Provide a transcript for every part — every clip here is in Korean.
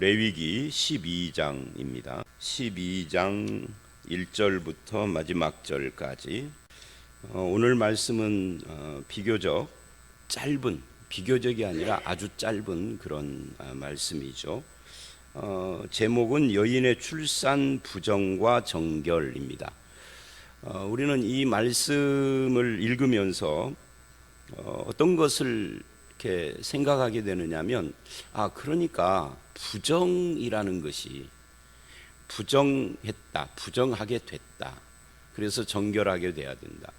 레위기 12장입니다. 12장 1절부터 마지막 절까지. 오늘 말씀은 비교적 짧은, 비교적이 아니라 아주 짧은 그런 말씀이죠. 제목은 여인의 출산 부정과 정결입니다. 우리는 이 말씀을 읽으면서 어떤 것을 이렇게 생각하게 되느냐면, 그러니까 부정이라는 것이 부정했다, 부정하게 됐다. 그래서 정결하게 돼야 된다.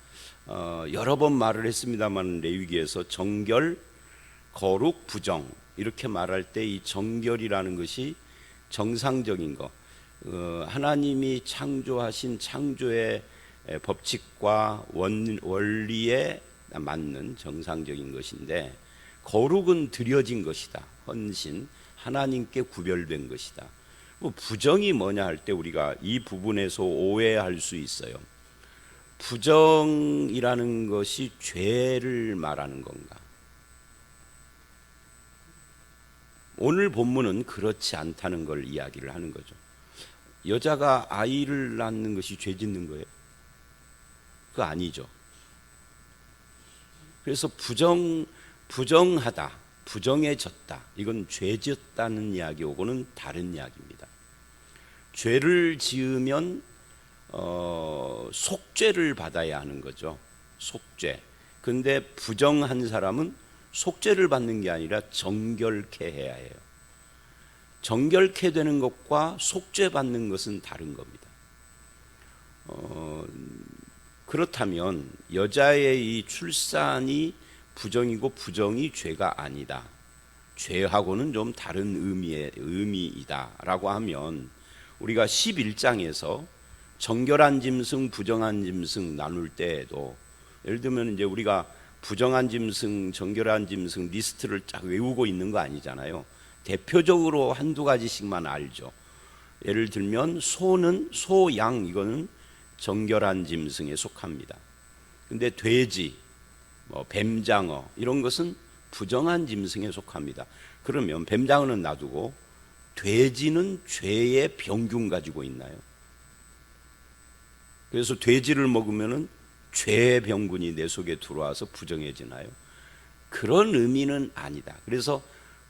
여러 번 말을 했습니다만 레위기에서 정결, 거룩, 부정 이렇게 말할 때 이 정결이라는 것이 정상적인 것, 하나님이 창조하신 창조의 법칙과 원리에 맞는 정상적인 것인데, 거룩은 드려진 것이다. 헌신, 하나님께 구별된 것이다. 부정이 뭐냐 할 때 우리가 이 부분에서 오해할 수 있어요. 부정이라는 것이 죄를 말하는 건가? 오늘 본문은 그렇지 않다는 걸 이야기를 하는 거죠. 여자가 아이를 낳는 것이 죄 짓는 거예요? 그거 아니죠. 그래서 부정하다, 부정해졌다, 이건 죄 지었다는 이야기하고는 다른 이야기입니다. 죄를 지으면 속죄를 받아야 하는 거죠. 속죄. 근데 부정한 사람은 속죄를 받는 게 아니라 정결케 해야 해요. 정결케 되는 것과 속죄 받는 것은 다른 겁니다. 그렇다면 여자의 이 출산이 부정이고 부정이 죄가 아니다, 죄하고는 좀 다른 의미이다라고 하면, 우리가 11장에서 정결한 짐승, 부정한 짐승 나눌 때에도, 예를 들면 이제 우리가 부정한 짐승, 정결한 짐승 리스트를 쫙 외우고 있는 거 아니잖아요. 대표적으로 한두 가지씩만 알죠. 예를 들면 소, 양, 이거는 정결한 짐승에 속합니다. 근데 돼지, 뱀장어 이런 것은 부정한 짐승에 속합니다. 그러면 뱀장어는 놔두고 돼지는 죄의 병균 가지고 있나요? 그래서 돼지를 먹으면은 죄의 병균이 내 속에 들어와서 부정해지나요? 그런 의미는 아니다. 그래서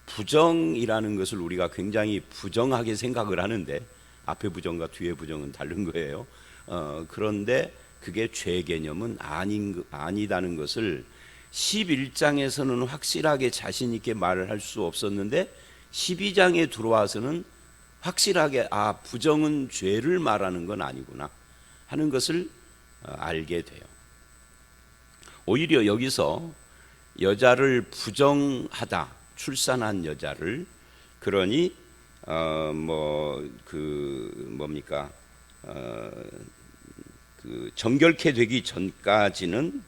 부정이라는 것을 우리가 굉장히 부정하게 생각을 하는데, 앞에 부정과 뒤에 부정은 다른 거예요. 그런데 그게 죄 개념은 아니다는 것을 11장에서는 확실하게 자신 있게 말을 할 수 없었는데, 12장에 들어와서는 확실하게 부정은 죄를 말하는 건 아니구나 하는 것을 알게 돼요. 오히려 여기서 여자를 부정하다, 출산한 여자를, 그러니 정결케 되기 전까지는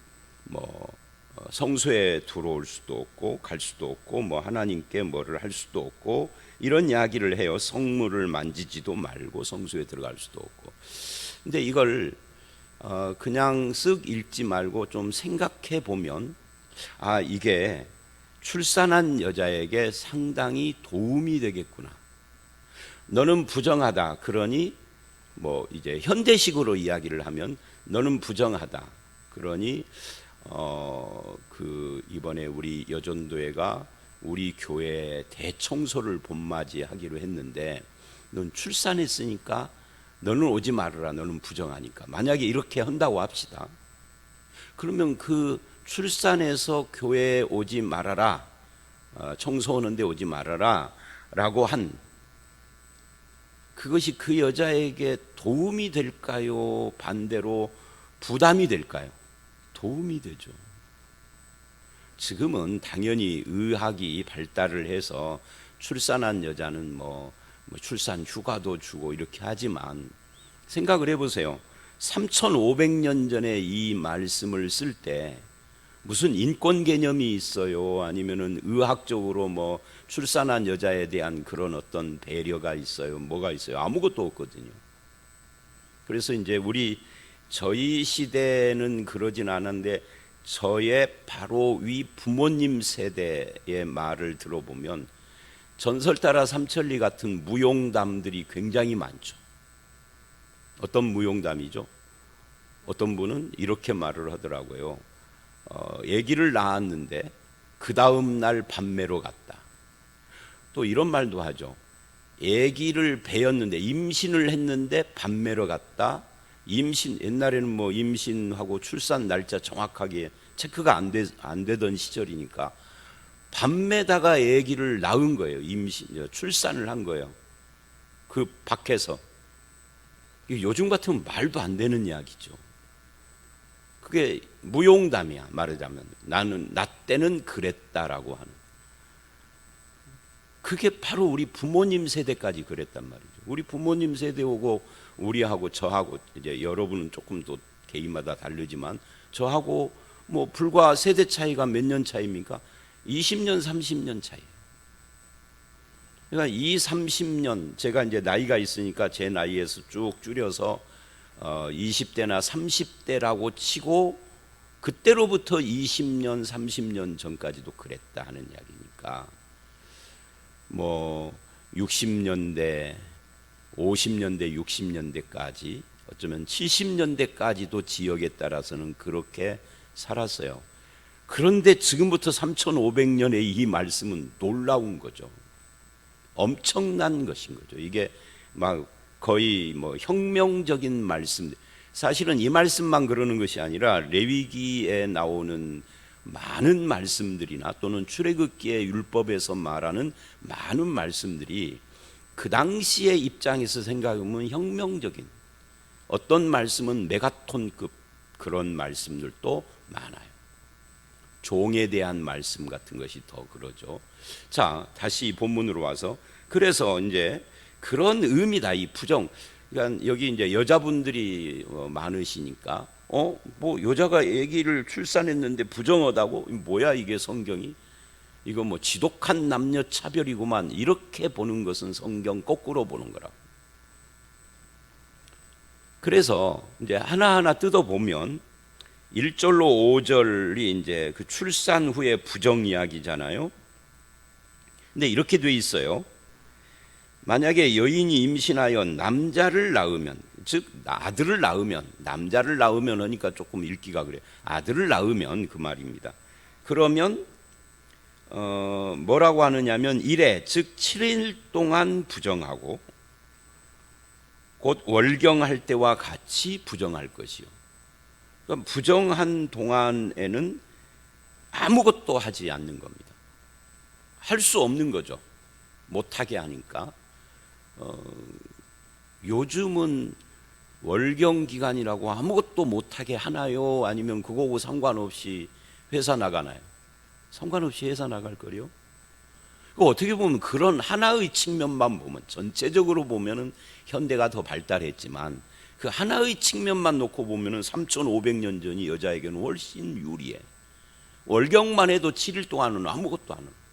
성소에 들어올 수도 없고 갈 수도 없고 하나님께 뭐를 할 수도 없고 이런 이야기를 해요. 성물을 만지지도 말고 성소에 들어갈 수도 없고. 근데 이걸 그냥 쓱 읽지 말고 좀 생각해 보면, 이게 출산한 여자에게 상당히 도움이 되겠구나. 너는 부정하다, 그러니 이제 현대식으로 이야기를 하면 너는 부정하다, 그러니 이번에 우리 여전도회가 우리 교회 대청소를 봄맞이하기로 했는데, 넌 출산했으니까 너는 오지 말아라, 너는 부정하니까. 만약에 이렇게 한다고 합시다. 그러면 그 출산해서 교회에 오지 말아라, 청소하는 데 오지 말아라 라고 한 그것이 그 여자에게 도움이 될까요? 반대로 부담이 될까요? 도움이 되죠. 지금은 당연히 의학이 발달을 해서 출산한 여자는 출산 휴가도 주고 이렇게 하지만, 생각을 해보세요. 3500년 전에 이 말씀을 쓸 때 무슨 인권 개념이 있어요? 아니면은 의학적으로 출산한 여자에 대한 그런 어떤 배려가 있어요? 뭐가 있어요? 아무것도 없거든요. 그래서 이제 저희 시대는 그러진 않은데, 저의 바로 위 부모님 세대의 말을 들어보면 전설 따라 삼천리 같은 무용담들이 굉장히 많죠. 어떤 무용담이죠? 어떤 분은 이렇게 말을 하더라고요. 아기를 낳았는데 그 다음 날 밤매로 갔다. 또 이런 말도 하죠. 아기를 배었는데 임신을 했는데 밤매로 갔다. 옛날에는 뭐 임신하고 출산 날짜 정확하게 체크가 안 되던 시절이니까 밤매다가 아기를 낳은 거예요. 출산을 한 거예요. 그 밖에서. 요즘 같으면 말도 안 되는 이야기죠. 그게 무용담이야. 말하자면 나 때는 그랬다라고 하는. 그게 바로 우리 부모님 세대까지 그랬단 말이죠. 우리 부모님 세대 오고 우리하고 저하고, 이제 여러분은 조금 더 개인마다 다르지만 저하고 뭐 불과 세대 차이가 몇 년 차이입니까? 20년 30년 차이. 그러니까 30년, 제가 이제 나이가 있으니까 제 나이에서 쭉 줄여서 20대나 30대라고 치고, 그때로부터 20년 30년 전까지도 그랬다 하는 이야기니까, 뭐 60년대 50년대 60년대까지 어쩌면 70년대까지도 지역에 따라서는 그렇게 살았어요. 그런데 지금부터 3500년의 이 말씀은 놀라운 거죠. 엄청난 것인 거죠. 이게 막 거의 뭐 혁명적인 말씀. 사실은 이 말씀만 그러는 것이 아니라 레위기에 나오는 많은 말씀들이나 또는 출애굽기의 율법에서 말하는 많은 말씀들이 그 당시의 입장에서 생각하면 혁명적인, 어떤 말씀은 메가톤급 그런 말씀들도 많아요. 종에 대한 말씀 같은 것이 더 그러죠. 자, 다시 본문으로 와서, 그래서 이제 그런 의미다, 이 부정. 그러니까 여기 이제 여자분들이 많으시니까 뭐 여자가 아기를 출산했는데 부정하다고? 뭐야 이게 성경이? 이거 뭐 지독한 남녀 차별이구만. 이렇게 보는 것은 성경 거꾸로 보는 거라고. 그래서 이제 하나하나 뜯어보면 1절로 5절이 이제 그 출산 후의 부정 이야기잖아요. 근데 이렇게 돼 있어요. 만약에 여인이 임신하여 남자를 낳으면, 즉 아들을 낳으면, 남자를 낳으면 하니까 조금 읽기가 그래요. 아들을 낳으면 그 말입니다. 그러면 뭐라고 하느냐면 1회, 즉 7일 동안 부정하고 곧 월경할 때와 같이 부정할 것이요. 그러니까 부정한 동안에는 아무것도 하지 않는 겁니다. 할 수 없는 거죠. 못하게 하니까. 요즘은 월경 기간이라고 아무것도 못하게 하나요? 아니면 그거하고 상관없이 회사 나가나요? 상관없이 회사 나갈 거요. 어떻게 보면 그런 하나의 측면만 보면, 전체적으로 보면은 현대가 더 발달했지만 그 하나의 측면만 놓고 보면은 3500년 전이 여자에게는 훨씬 유리해. 월경만 해도 7일 동안은 아무것도 안 하는.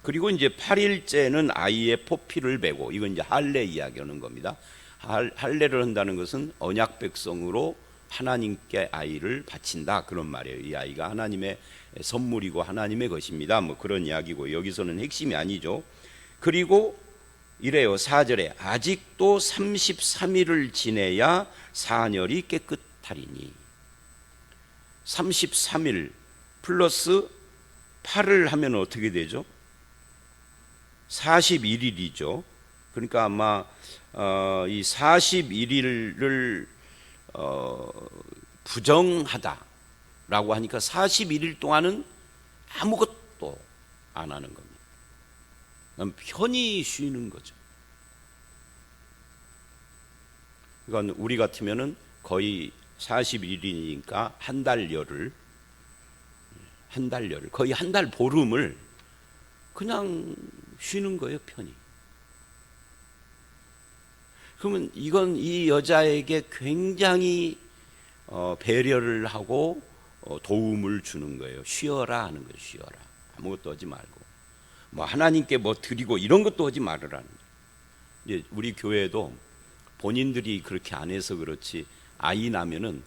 그리고 이제 8일째는 아이의 포피를 베고, 이건 이제 할례 이야기하는 겁니다. 할례를 한다는 것은 언약 백성으로 하나님께 아이를 바친다, 그런 말이에요. 이 아이가 하나님의 선물이고 하나님의 것입니다. 뭐 그런 이야기고, 여기서는 핵심이 아니죠. 그리고 이래요. 4절에 아직도 33일을 지내야 사녀리 깨끗하리니. 33일 플러스 8을 하면 어떻게 되죠? 41일이죠. 그러니까 아마 이 41일을 부정하다라고 하니까 41일 동안은 아무것도 안 하는 겁니다. 편히 쉬는 거죠. 그러니까 우리 같으면은 거의 41일이니까 한 달 열흘, 거의 한 달 보름을 그냥 쉬는 거예요, 편히. 그러면 이건 이 여자에게 굉장히 배려를 하고 도움을 주는 거예요. 쉬어라 하는 거예요. 쉬어라. 아무것도 하지 말고. 뭐 하나님께 뭐 드리고 이런 것도 하지 말으라는 거예요. 이제 우리 교회도 본인들이 그렇게 안 해서 그렇지, 아이 낳으면은,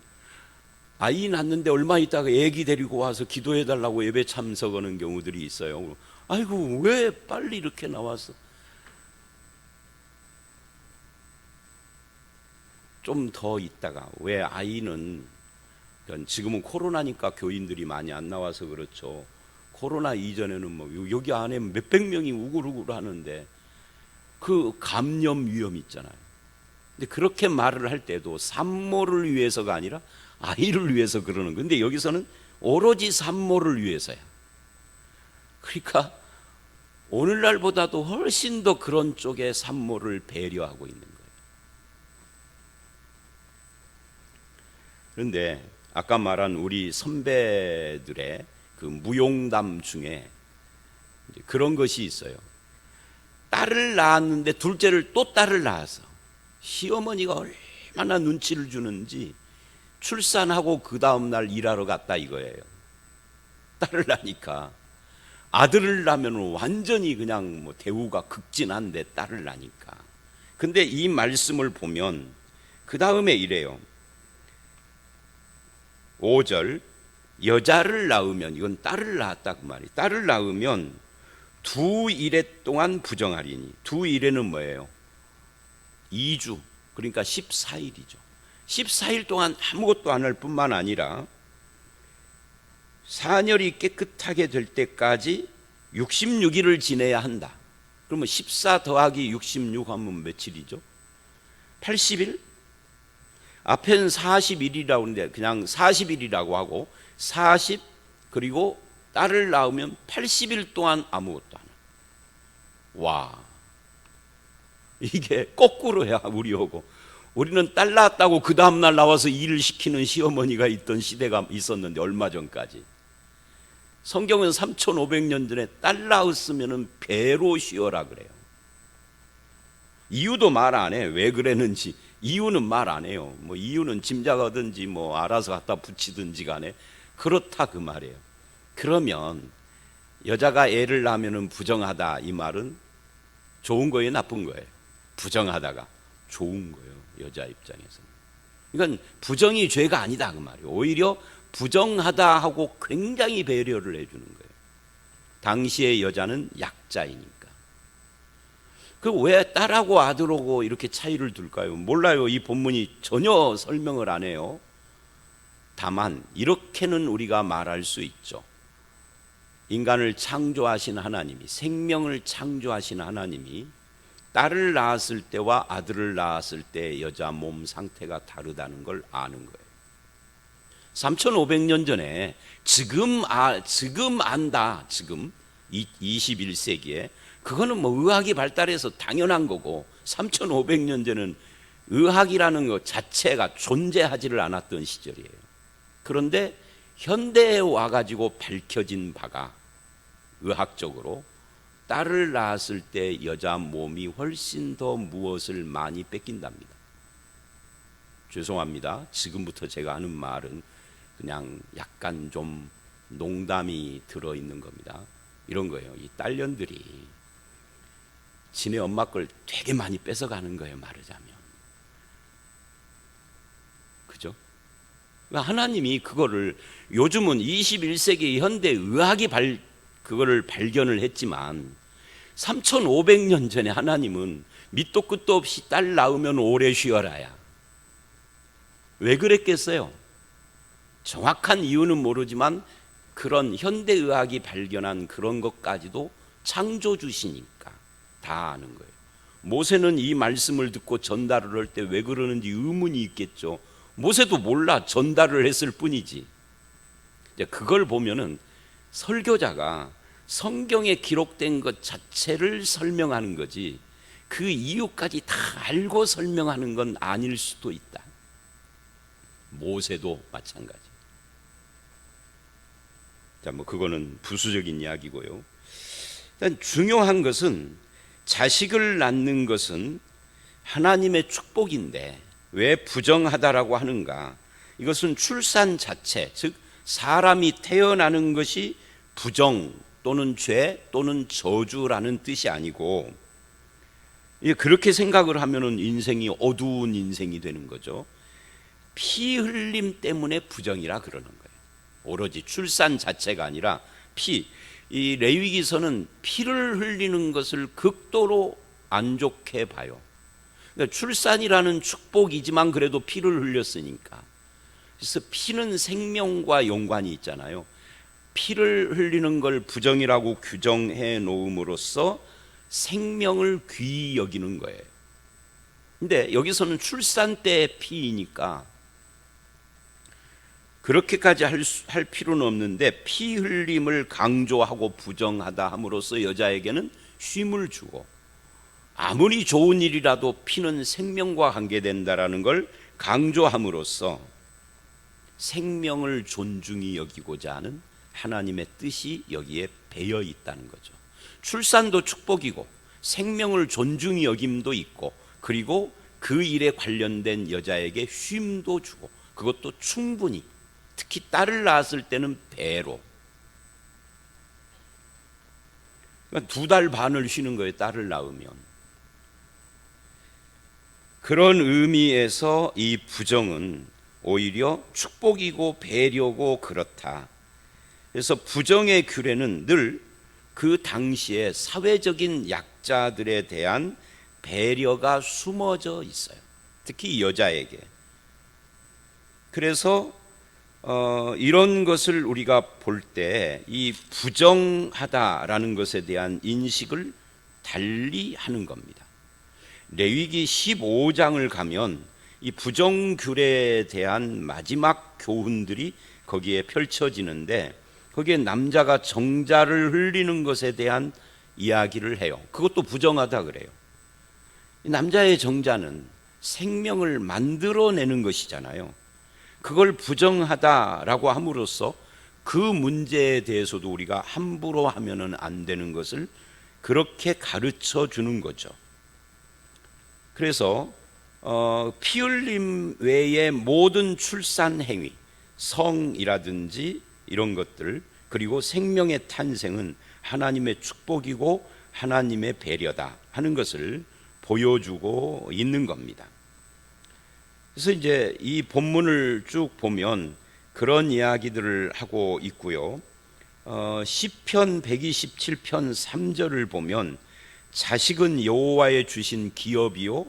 아이 낳는데 얼마 있다가 애기 데리고 와서 기도해 달라고 예배 참석하는 경우들이 있어요. 아이고 왜 빨리 이렇게 나와서. 좀 더 있다가 왜 아이는, 지금은 코로나니까 교인들이 많이 안 나와서 그렇죠. 코로나 이전에는 뭐 여기 안에 몇백 명이 우글우글 하는데 그 감염 위험 있잖아요. 근데 그렇게 말을 할 때도 산모를 위해서가 아니라 아이를 위해서 그러는. 근데 여기서는 오로지 산모를 위해서야. 그러니까 오늘날보다도 훨씬 더 그런 쪽에 산모를 배려하고 있는 거예요. 그런데 아까 말한 우리 선배들의 그 무용담 중에 그런 것이 있어요. 딸을 낳았는데 둘째를 또 딸을 낳아서 시어머니가 얼마나 눈치를 주는지 출산하고 그 다음날 일하러 갔다 이거예요. 딸을 낳으니까. 아들을 낳으면 완전히 그냥 뭐 대우가 극진한데 딸을 낳으니까. 근데 이 말씀을 보면 그 다음에 이래요. 5절, 여자를 낳으면, 이건 딸을 낳았다 그 말이. 딸을 낳으면 두 일해 동안 부정하리니. 두 일해는 뭐예요? 2주, 그러니까 14일이죠 14일 동안 아무것도 안 할 뿐만 아니라 사녀리 깨끗하게 될 때까지 66일을 지내야 한다. 그러면 14 더하기 66 하면 며칠이죠? 80일? 앞에는 41이라고 하는데 그냥 40일이라고 하고 40 그리고 딸을 낳으면 80일 동안 아무것도 안 해요. 와, 이게 거꾸로야 우리하고. 우리는 딸 낳았다고 그 다음날 나와서 일을 시키는 시어머니가 있던 시대가 있었는데 얼마 전까지. 성경은 3,500년 전에 딸 낳았으면 배로 쉬어라 그래요. 이유도 말 안 해. 왜 그랬는지 이유는 말 안 해요. 뭐 이유는 짐작하든지 뭐 알아서 갖다 붙이든지 간에 그렇다 그 말이에요. 그러면 여자가 애를 낳으면 부정하다 이 말은 좋은 거예요, 나쁜 거예요? 부정하다가 좋은 거예요, 여자 입장에서는. 그러니까 부정이 죄가 아니다 그 말이에요. 오히려 부정하다 하고 굉장히 배려를 해주는 거예요. 당시의 여자는 약자이니까. 그 왜 딸하고 아들하고 이렇게 차이를 둘까요? 몰라요. 이 본문이 전혀 설명을 안 해요. 다만 이렇게는 우리가 말할 수 있죠. 인간을 창조하신 하나님이, 생명을 창조하신 하나님이 딸을 낳았을 때와 아들을 낳았을 때 여자 몸 상태가 다르다는 걸 아는 거예요. 3,500년 전에 지금 안다. 지금 21세기에 그거는 뭐 의학이 발달해서 당연한 거고 3,500년 전에는 의학이라는 것 자체가 존재하지를 않았던 시절이에요. 그런데 현대에 와가지고 밝혀진 바가 의학적으로 딸을 낳았을 때 여자 몸이 훨씬 더 무엇을 많이 뺏긴답니다. 죄송합니다. 지금부터 제가 하는 말은 그냥 약간 좀 농담이 들어있는 겁니다. 이런 거예요. 이 딸년들이 지네 엄마 걸 되게 많이 뺏어가는 거예요, 말하자면. 그죠? 그러니까 하나님이 그거를 요즘은 21세기 현대 의학이 그거를 발견을 했지만 3,500년 전에 하나님은 밑도 끝도 없이 딸 낳으면 오래 쉬어라야. 왜 그랬겠어요? 정확한 이유는 모르지만 그런 현대의학이 발견한 그런 것까지도 창조주시니까 다 아는 거예요. 모세는 이 말씀을 듣고 전달을 할 때 왜 그러는지 의문이 있겠죠. 모세도 몰라. 전달을 했을 뿐이지. 그걸 보면은 설교자가 성경에 기록된 것 자체를 설명하는 거지 그 이유까지 다 알고 설명하는 건 아닐 수도 있다. 모세도 마찬가지. 자, 뭐 그거는 부수적인 이야기고요. 일단 중요한 것은 자식을 낳는 것은 하나님의 축복인데 왜 부정하다라고 하는가? 이것은 출산 자체, 즉 사람이 태어나는 것이 부정 또는 죄 또는 저주라는 뜻이 아니고, 그렇게 생각을 하면은 인생이 어두운 인생이 되는 거죠. 피 흘림 때문에 부정이라 그러는 거예요. 오로지 출산 자체가 아니라 이 레위기서는 피를 흘리는 것을 극도로 안 좋게 봐요. 그러니까 출산이라는 축복이지만 그래도 피를 흘렸으니까. 그래서 피는 생명과 연관이 있잖아요. 피를 흘리는 걸 부정이라고 규정해 놓음으로써 생명을 귀히 여기는 거예요. 근데 여기서는 출산 때의 피이니까 그렇게까지 할 필요는 없는데, 피 흘림을 강조하고 부정하다 함으로써 여자에게는 쉼을 주고, 아무리 좋은 일이라도 피는 생명과 관계된다라는 걸 강조함으로써 생명을 존중히 여기고자 하는 하나님의 뜻이 여기에 배어 있다는 거죠. 출산도 축복이고 생명을 존중히 여김도 있고, 그리고 그 일에 관련된 여자에게 쉼도 주고, 그것도 충분히, 특히 딸을 낳았을 때는 배로. 그러니까 2달 반을 쉬는 거예요, 딸을 낳으면. 그런 의미에서 이 부정은 오히려 축복이고 배려고 그렇다. 그래서 부정의 규례는 늘 그 당시에 사회적인 약자들에 대한 배려가 숨어져 있어요. 특히 여자에게. 그래서 이런 것을 우리가 볼 때 이 부정하다라는 것에 대한 인식을 달리 하는 겁니다. 레위기 15장을 가면 이 부정규례에 대한 마지막 교훈들이 거기에 펼쳐지는데, 거기에 남자가 정자를 흘리는 것에 대한 이야기를 해요. 그것도 부정하다 그래요. 남자의 정자는 생명을 만들어내는 것이잖아요. 그걸 부정하다라고 함으로써 그 문제에 대해서도 우리가 함부로 하면은 안 되는 것을 그렇게 가르쳐 주는 거죠. 그래서 피 흘림 외의 모든 출산 행위, 성이라든지 이런 것들, 그리고 생명의 탄생은 하나님의 축복이고 하나님의 배려다 하는 것을 보여주고 있는 겁니다. 그래서 이제 이 본문을 쭉 보면 그런 이야기들을 하고 있고요. 시편 127편 3절을 보면 자식은 여호와의 주신 기업이요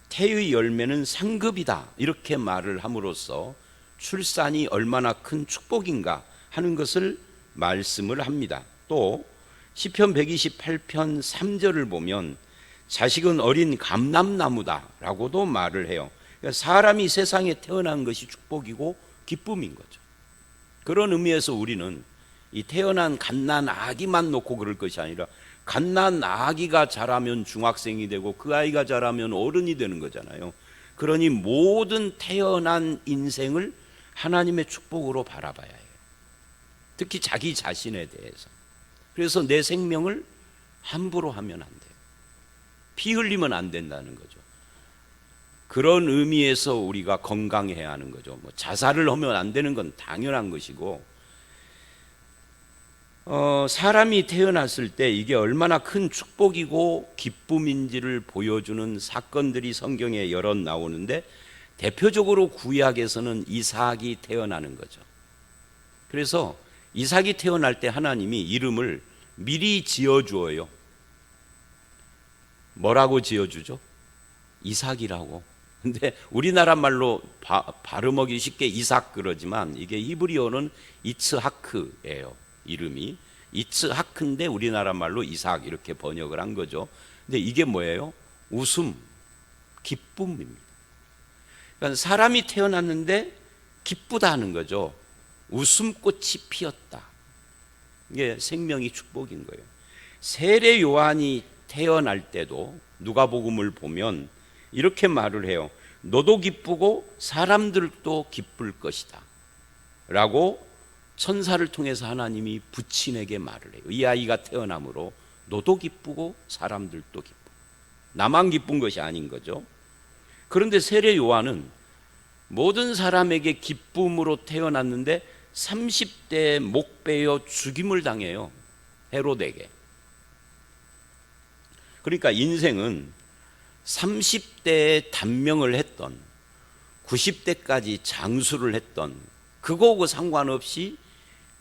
태의 열매는 상급이다, 이렇게 말을 함으로써 출산이 얼마나 큰 축복인가 하는 것을 말씀을 합니다. 또 시편 128편 3절을 보면 자식은 어린 감람나무다라고도 말을 해요. 그러니까 사람이 세상에 태어난 것이 축복이고 기쁨인 거죠. 그런 의미에서 우리는 이 태어난 갓난 아기만 놓고 그럴 것이 아니라 갓난 아기가 자라면 중학생이 되고 그 아이가 자라면 어른이 되는 거잖아요. 그러니 모든 태어난 인생을 하나님의 축복으로 바라봐야 해요. 특히 자기 자신에 대해서. 그래서 내 생명을 함부로 하면 안 돼요. 피 흘리면 안 된다는 거죠. 그런 의미에서 우리가 건강해야 하는 거죠. 자살을 하면 안 되는 건 당연한 것이고, 사람이 태어났을 때 이게 얼마나 큰 축복이고 기쁨인지를 보여주는 사건들이 성경에 여럿 나오는데, 대표적으로 구약에서는 이삭이 태어나는 거죠. 그래서 이삭이 태어날 때 하나님이 이름을 미리 지어주어요. 뭐라고 지어주죠? 이삭이라고. 근데 우리나라 말로 발음하기 쉽게 이삭 그러지만 이게 히브리어는 이츠하크예요. 이름이 이츠하크인데 우리나라 말로 이삭 이렇게 번역을 한 거죠. 근데 이게 뭐예요? 웃음, 기쁨입니다. 그러니까 사람이 태어났는데 기쁘다는 거죠. 웃음꽃이 피었다. 이게 생명이 축복인 거예요. 세례 요한이 태어날 때도 누가복음을 보면 이렇게 말을 해요. 너도 기쁘고 사람들도 기쁠 것이다 라고 천사를 통해서 하나님이 부친에게 말을 해요. 이 아이가 태어남으로 너도 기쁘고 사람들도 기쁘고, 나만 기쁜 것이 아닌 거죠. 그런데 세례 요한은 모든 사람에게 기쁨으로 태어났는데 30대에 목 베어 죽임을 당해요. 헤롯에게. 그러니까 인생은 30대에 단명을 했던 90대까지 장수를 했던 그거하고 상관없이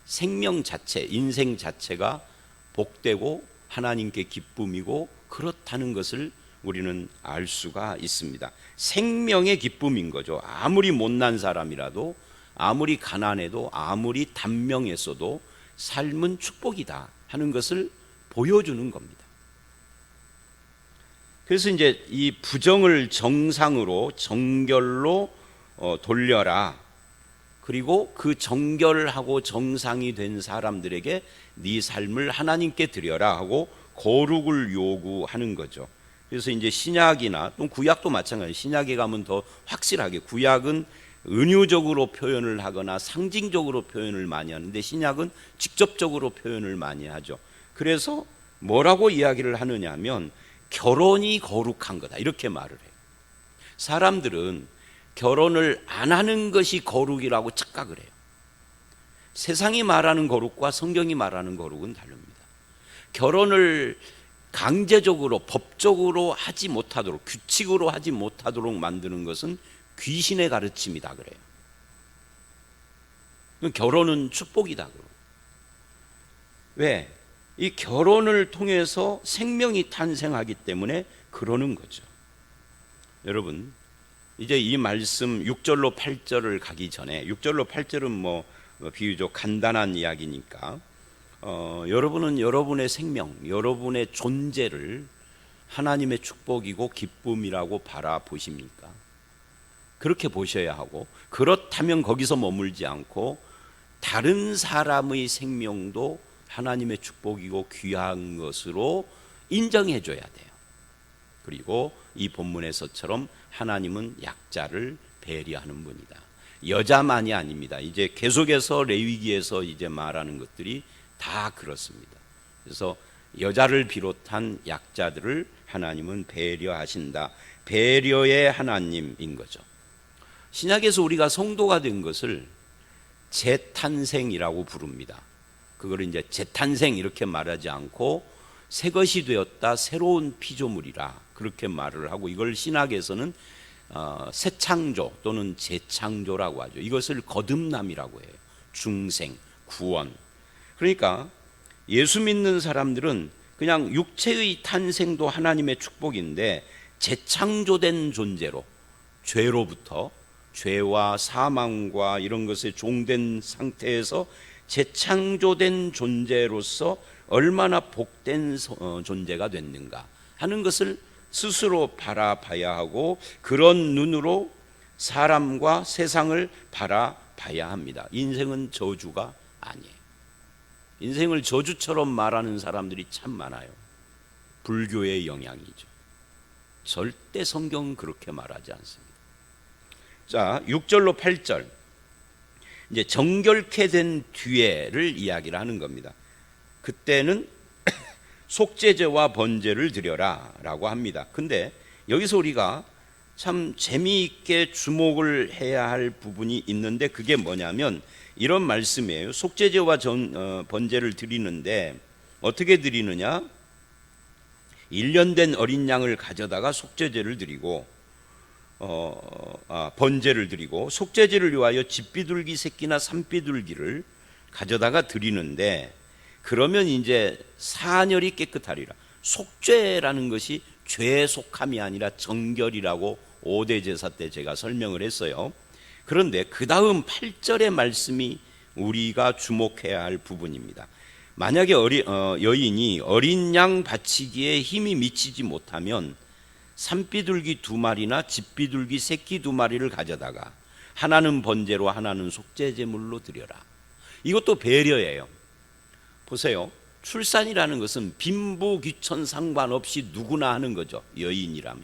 생명 자체, 인생 자체가 복되고 하나님께 기쁨이고 그렇다는 것을 우리는 알 수가 있습니다. 생명의 기쁨인 거죠. 아무리 못난 사람이라도, 아무리 가난해도, 아무리 단명했어도 삶은 축복이다 하는 것을 보여주는 겁니다. 그래서 이제 이 부정을 정상으로, 정결로 돌려라. 그리고 그 정결하고 정상이 된 사람들에게 네 삶을 하나님께 드려라 하고 거룩을 요구하는 거죠. 그래서 이제 신약이나 또 구약도 마찬가지. 신약에 가면 더 확실하게, 구약은 은유적으로 표현을 하거나 상징적으로 표현을 많이 하는데 신약은 직접적으로 표현을 많이 하죠. 그래서 뭐라고 이야기를 하느냐 하면 결혼이 거룩한 거다 이렇게 말을 해요. 사람들은 결혼을 안 하는 것이 거룩이라고 착각을 해요. 세상이 말하는 거룩과 성경이 말하는 거룩은 다릅니다. 결혼을 강제적으로 법적으로 하지 못하도록, 규칙으로 하지 못하도록 만드는 것은 귀신의 가르침이다 그래요. 결혼은 축복이다 그래요. 왜? 이 결혼을 통해서 생명이 탄생하기 때문에 그러는 거죠. 여러분, 이제 이 말씀 6절로 8절을 가기 전에, 6절로 8절은 뭐 비교적 간단한 이야기니까 여러분은 여러분의 생명, 여러분의 존재를 하나님의 축복이고 기쁨이라고 바라보십니까? 그렇게 보셔야 하고, 그렇다면 거기서 머물지 않고 다른 사람의 생명도 하나님의 축복이고 귀한 것으로 인정해 줘야 돼요. 그리고 이 본문에서처럼 하나님은 약자를 배려하는 분이다. 여자만이 아닙니다. 이제 계속해서 레위기에서 이제 말하는 것들이 다 그렇습니다. 그래서 여자를 비롯한 약자들을 하나님은 배려하신다. 배려의 하나님인 거죠. 신약에서 우리가 성도가 된 것을 재탄생이라고 부릅니다. 그걸 이제 재탄생 이렇게 말하지 않고 새 것이 되었다, 새로운 피조물이라 그렇게 말을 하고, 이걸 신학에서는 새 창조 또는 재창조라고 하죠. 이것을 거듭남이라고 해요. 중생, 구원. 그러니까 예수 믿는 사람들은 그냥 육체의 탄생도 하나님의 축복인데 재창조된 존재로, 죄로부터, 죄와 사망과 이런 것에 종된 상태에서 재창조된 존재로서 얼마나 복된 존재가 됐는가 하는 것을 스스로 바라봐야 하고, 그런 눈으로 사람과 세상을 바라봐야 합니다. 인생은 저주가 아니에요. 인생을 저주처럼 말하는 사람들이 참 많아요. 불교의 영향이죠. 절대 성경은 그렇게 말하지 않습니다. 자, 6절로 8절, 이제 정결케 된 뒤에를 이야기를 하는 겁니다. 그때는 속죄제와 번제를 드려라 라고 합니다. 근데 여기서 우리가 참 재미있게 주목을 해야 할 부분이 있는데, 그게 뭐냐면 이런 말씀이에요. 속죄제와 번제를 드리는데 어떻게 드리느냐? 1년 된 어린 양을 가져다가 속죄제를 드리고 번제를 드리고, 속죄제를 위하여 집비둘기 새끼나 산비둘기를 가져다가 드리는데, 그러면 이제 사녀리 깨끗하리라. 속죄라는 것이 죄 속함이 아니라 정결이라고 5대 제사 때 제가 설명을 했어요. 그런데 그 다음 8절의 말씀이 우리가 주목해야 할 부분입니다. 만약에 여인이 어린 양 바치기에 힘이 미치지 못하면 산비둘기 2마리나 집비둘기 새끼 2마리를 가져다가 하나는 번제로 하나는 속죄제물로 드려라. 이것도 배려예요. 보세요. 출산이라는 것은 빈부 귀천 상관없이 누구나 하는 거죠. 여인이라면.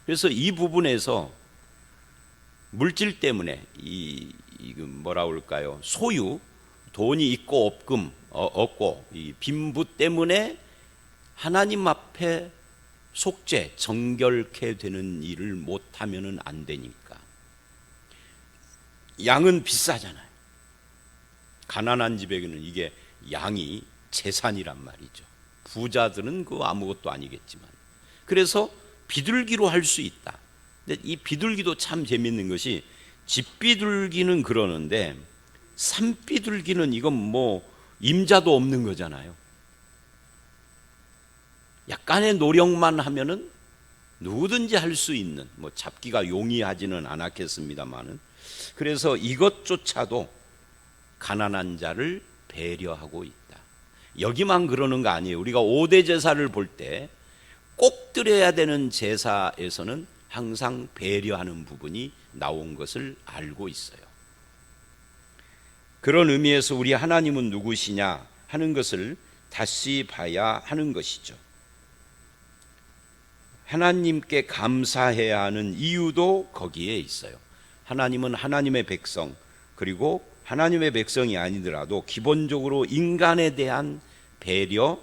그래서 이 부분에서 물질 때문에 뭐라 그럴까요? 소유, 돈이 있고 없고 이 빈부 때문에 하나님 앞에 속죄, 정결케 되는 일을 못하면은 안 되니까. 양은 비싸잖아요. 가난한 집에게는 이게 양이 재산이란 말이죠. 부자들은 그 아무것도 아니겠지만. 그래서 비둘기로 할 수 있다. 근데 이 비둘기도 참 재밌는 것이, 집비둘기는 그러는데 산비둘기는 이건 뭐 임자도 없는 거잖아요. 약간의 노력만 하면은 누구든지 할 수 있는, 뭐 잡기가 용이하지는 않았겠습니다만은, 그래서 이것조차도 가난한 자를 배려하고 있다. 여기만 그러는 거 아니에요. 우리가 5대 제사를 볼 때 꼭 드려야 되는 제사에서는 항상 배려하는 부분이 나온 것을 알고 있어요. 그런 의미에서 우리 하나님은 누구시냐 하는 것을 다시 봐야 하는 것이죠. 하나님께 감사해야 하는 이유도 거기에 있어요. 하나님은 하나님의 백성, 그리고 하나님의 백성이 아니더라도 기본적으로 인간에 대한 배려,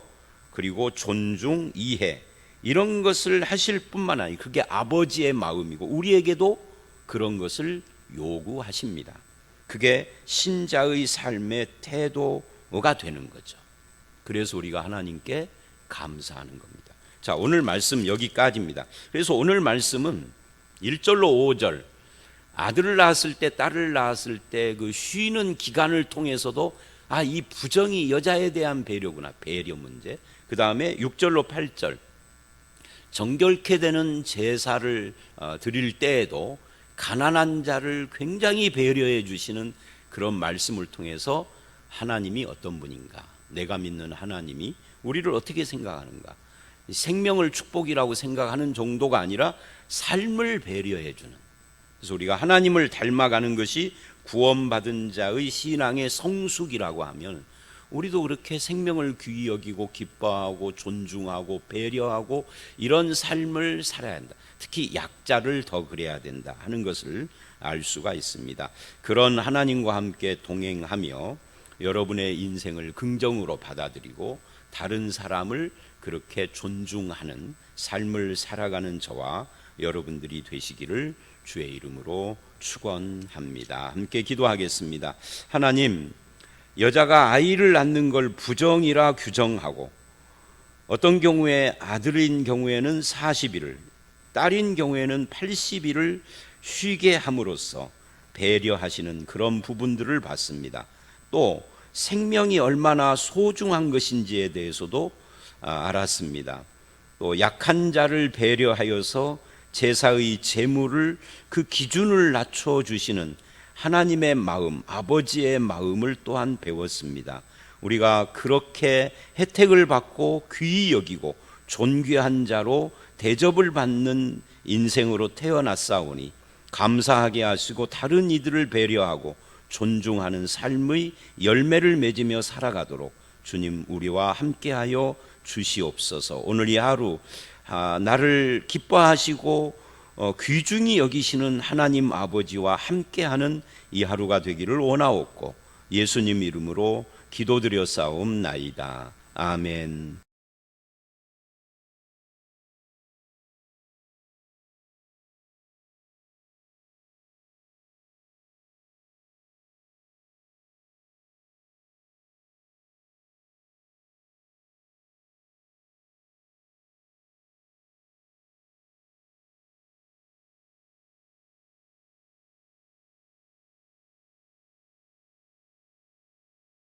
그리고 존중, 이해, 이런 것을 하실 뿐만 아니라 그게 아버지의 마음이고 우리에게도 그런 것을 요구하십니다. 그게 신자의 삶의 태도가 되는 거죠. 그래서 우리가 하나님께 감사하는 겁니다. 자, 오늘 말씀 여기까지입니다. 그래서 오늘 말씀은 1절로 5절, 아들을 낳았을 때, 딸을 낳았을 때 그 쉬는 기간을 통해서도 이 부정이 여자에 대한 배려구나, 배려 문제. 그 다음에 6절로 8절, 정결케 되는 제사를 드릴 때에도 가난한 자를 굉장히 배려해 주시는 그런 말씀을 통해서 하나님이 어떤 분인가, 내가 믿는 하나님이 우리를 어떻게 생각하는가, 생명을 축복이라고 생각하는 정도가 아니라 삶을 배려해 주는, 그래서 우리가 하나님을 닮아가는 것이 구원받은 자의 신앙의 성숙이라고 하면 우리도 그렇게 생명을 귀히 여기고 기뻐하고 존중하고 배려하고 이런 삶을 살아야 한다. 특히 약자를 더 그래야 된다 하는 것을 알 수가 있습니다. 그런 하나님과 함께 동행하며 여러분의 인생을 긍정으로 받아들이고 다른 사람을 그렇게 존중하는 삶을 살아가는 저와 여러분들이 되시기를 주의 이름으로 축원합니다. 함께 기도하겠습니다. 하나님, 여자가 아이를 낳는 걸 부정이라 규정하고 어떤 경우에 아들인 경우에는 40일을, 딸인 경우에는 80일을 쉬게 함으로써 배려하시는 그런 부분들을 봤습니다. 또 생명이 얼마나 소중한 것인지에 대해서도 알았습니다. 또 약한 자를 배려하여서 제사의 제물을 그 기준을 낮춰주시는 하나님의 마음, 아버지의 마음을 또한 배웠습니다. 우리가 그렇게 혜택을 받고 귀히 여기고 존귀한 자로 대접을 받는 인생으로 태어났사오니 감사하게 하시고 다른 이들을 배려하고 존중하는 삶의 열매를 맺으며 살아가도록 주님 우리와 함께하여 주시옵소서. 오늘 이 하루 나를 기뻐하시고 귀중히 여기시는 하나님 아버지와 함께하는 이 하루가 되기를 원하옵고 예수님 이름으로 기도드렸사옵나이다. 아멘.